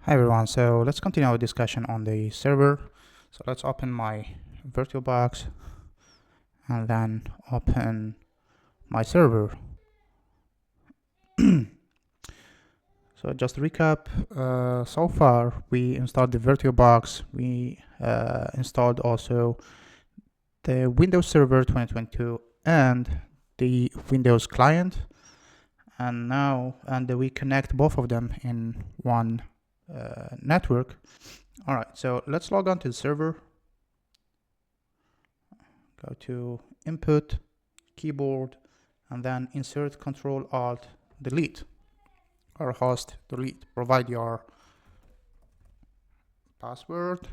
Hi everyone, so let's continue our discussion on the server. So let's open my VirtualBox and then open my server. So just to recap, so far we installed the VirtualBox, we installed also the Windows Server 2022 and the Windows client, and we connect both of them in one network. All right, so let's log on to the server. Go to input, keyboard, and then insert Control Alt Delete or host delete. Provide your password.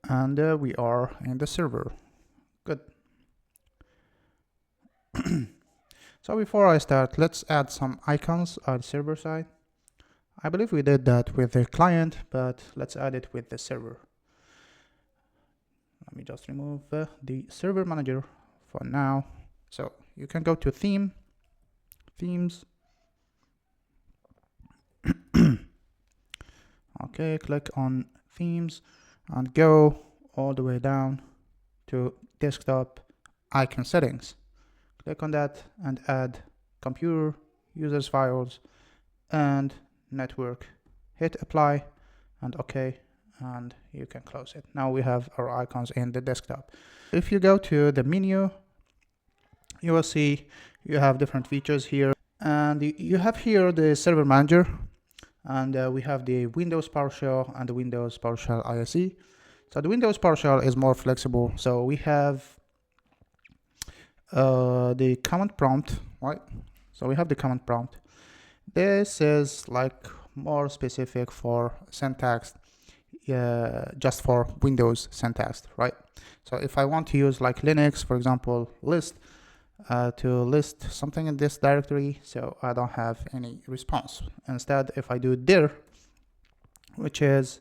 And we are in the server. Good. So before I start, let's add some icons on the server side. I believe we did that with the client, but let's add it with the server. Let me just remove the server manager for now. So you can go to themes. Okay, click on themes and go all the way down to desktop icon settings. Click on that and add computer, users files, and network. Hit apply and OK, and you can close it. Now we have our icons in the desktop. If you go to the menu, you will see you have different features here, and you have here the server manager, and we have the Windows PowerShell and the Windows PowerShell ISE. So the Windows PowerShell is more flexible. So we have the command prompt, right? So we have the command prompt. This is like more specific for syntax, just for Windows syntax, right? So if I want to use like Linux, for example, list, to list something in this directory, so I don't have any response. Instead, if I do dir, which is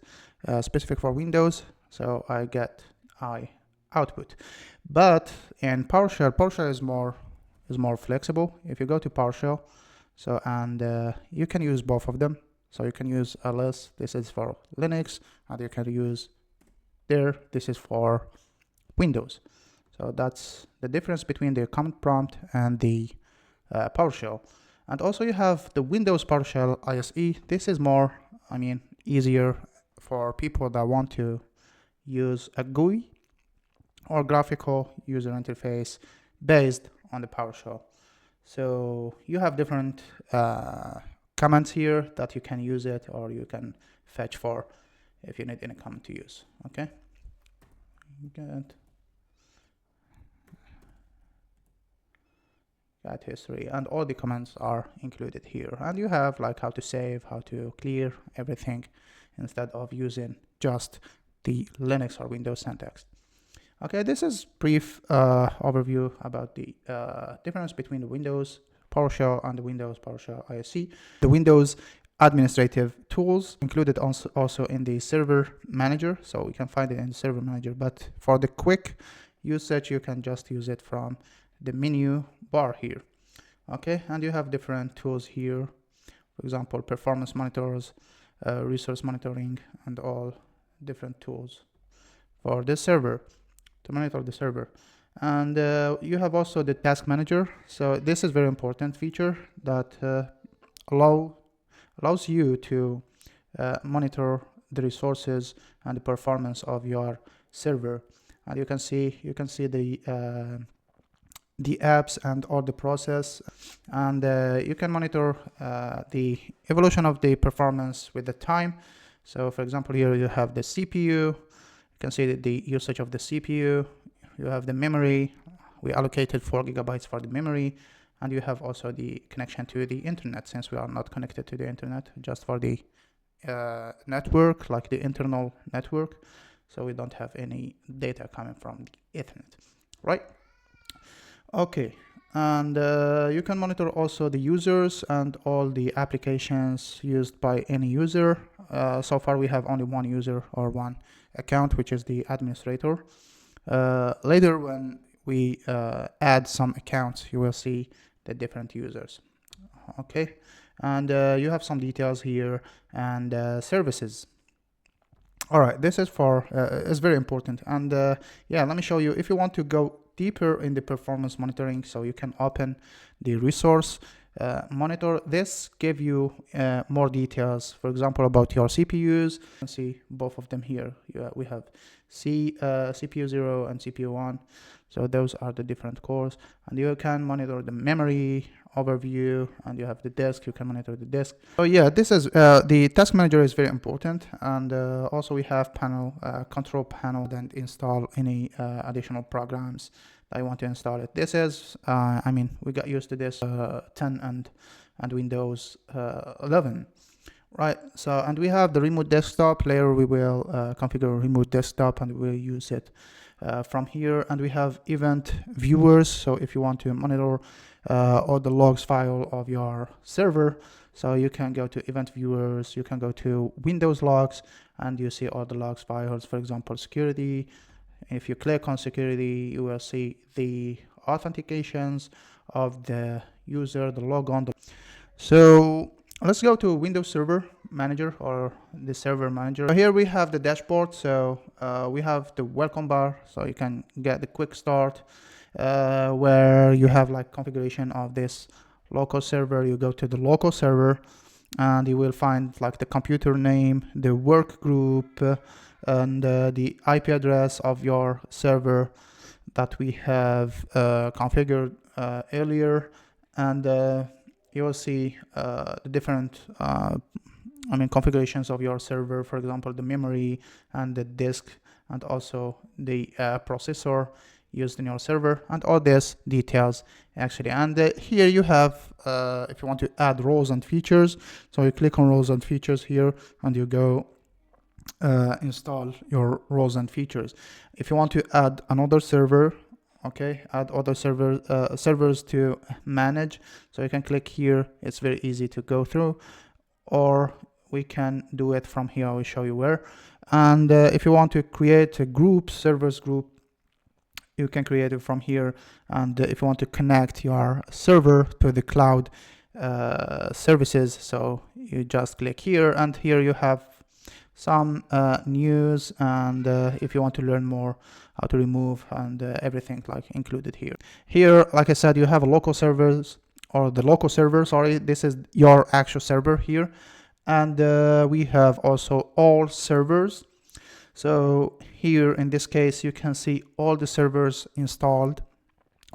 specific for Windows, so I get output. But in PowerShell is more flexible. If you go to PowerShell, so and you can use both of them. So you can use ls, this is for Linux, and you can use dir, this is for Windows. So that's the difference between the command prompt and the PowerShell. And also you have the Windows PowerShell ISE. This is more, easier for people that want to use a GUI or graphical user interface based on the PowerShell. So you have different commands here that you can use it, or you can fetch for if you need any command to use. Okay. Good. Cat history, and all the commands are included here. And you have like how to save, how to clear everything instead of using just the Linux or Windows syntax. Okay, this is brief overview about the difference between the Windows PowerShell and the Windows PowerShell ISE. The Windows administrative tools included also in the server manager, so we can find it in the server manager, but for the quick usage you can just use it from the menu bar here. Okay, and you have different tools here, for example performance monitors, resource monitoring, and all different tools for the server to monitor the server. And you have also the task manager. So this is very important feature that allows you to monitor the resources and the performance of your server. And you can see the apps and all the process, and you can monitor the evolution of the performance with the time. So for example, here you have the CPU. You can see the usage of the CPU. You have the memory. We allocated 4 GB for the memory, and you have also the connection to the internet, since we are not connected to the internet, just for the network, like the internal network. So we don't have any data coming from the Ethernet, right? Okay, and you can monitor also the users and all the applications used by any user. So far we have only one user or one account, which is the administrator. Later, when we add some accounts, you will see the different users. Okay, and you have some details here and services. All right, this is for is very important. And yeah, let me show you. If you want to go deeper in the performance monitoring, so you can open the resource monitor. This give you more details, for example, about your CPUs. You can see both of them here. We have CPU 0 and CPU 1. So those are the different cores, and you can monitor the memory overview, and you have the disk. You can monitor the disk. So yeah, this is the task manager is very important, and also we have panel control panel and install any additional programs that I want to install it. This is I mean, we got used to this 10 and Windows 11. Right, so and we have the remote desktop layer. We will configure remote desktop and we'll use it from here. And we have event viewers, so if you want to monitor all the logs file of your server, so you can go to event viewers, you can go to Windows logs, and you see all the logs files. For example, security. If you click on security, you will see the authentications of the user, the logon. So let's go to Windows Server Manager or the Server Manager. So here we have the dashboard. So we have the welcome bar, so you can get the quick start where you have like configuration of this local server. You go to the local server and you will find like the computer name, the work group, and the IP address of your server that we have configured earlier. And you will see the different configurations of your server, for example, the memory and the disk, and also the processor used in your server, and all these details actually. And here you have, if you want to add roles and features, so you click on roles and features here, and you go install your roles and features. If you want to add another server, okay, add other servers to manage, so you can click here. It's very easy to go through, or we can do it from here. I will show you where. And if you want to create a group, servers group, you can create it from here. And if you want to connect your server to the cloud services, so you just click here, and here you have some news, and if you want to learn more how to remove and everything like included here. Here, like I said, you have a local servers, or the local server, sorry, this is your actual server here. And we have also all servers. So here in this case, you can see all the servers installed,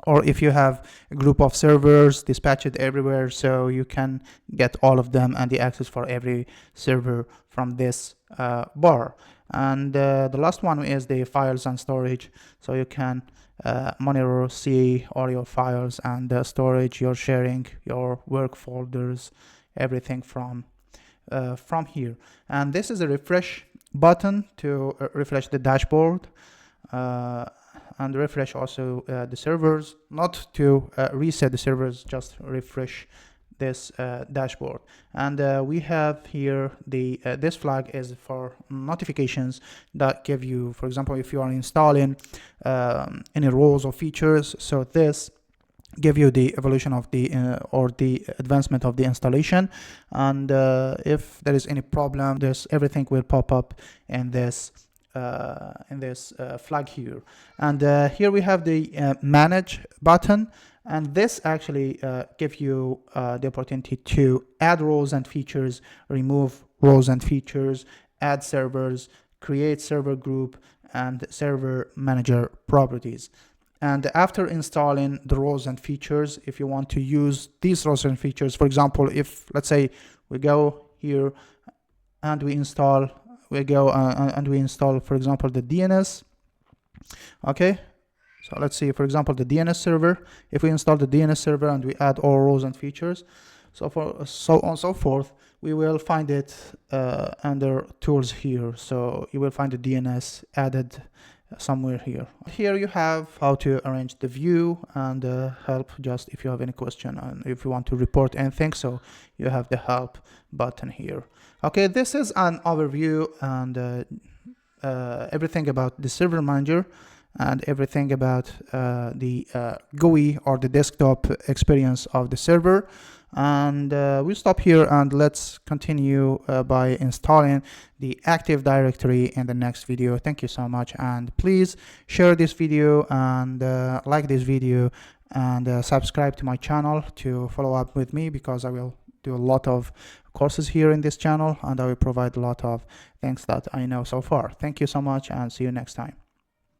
or if you have a group of servers dispatched everywhere, so you can get all of them and the access for every server from this bar. And the last one is the files and storage, so you can monitor, see all your files and storage, your sharing, your work folders, everything from here. And this is a refresh button to refresh the dashboard, and refresh also the servers, not to reset the servers, just refresh this dashboard. And we have here the this flag is for notifications that give you, for example, if you are installing any roles or features, so this give you the evolution of the or the advancement of the installation. And if there is any problem, everything will pop up in this flag here. And here we have the manage button, and this actually gives you the opportunity to add roles and features, remove roles and features, add servers, create server group, and server manager properties. And after installing the roles and features, if you want to use these roles and features, for example, if let's say we go here and we install, and we install, for example, the DNS. Okay, so let's see, for example, the DNS server. If we install the DNS server and we add all roles and features, so on and so forth, we will find it under tools here. So you will find the DNS added somewhere here. Here you have how to arrange the view and help, just if you have any question and if you want to report anything, so you have the help button here. Okay, this is an overview and everything about the server manager. and everything about the GUI or the desktop experience of the server. And we'll stop here and let's continue by installing the Active Directory in the next video. Thank you so much, and please share this video and like this video, and subscribe to my channel to follow up with me, because I will do a lot of courses here in this channel and I will provide a lot of things that I know so far. Thank you so much, and see you next time.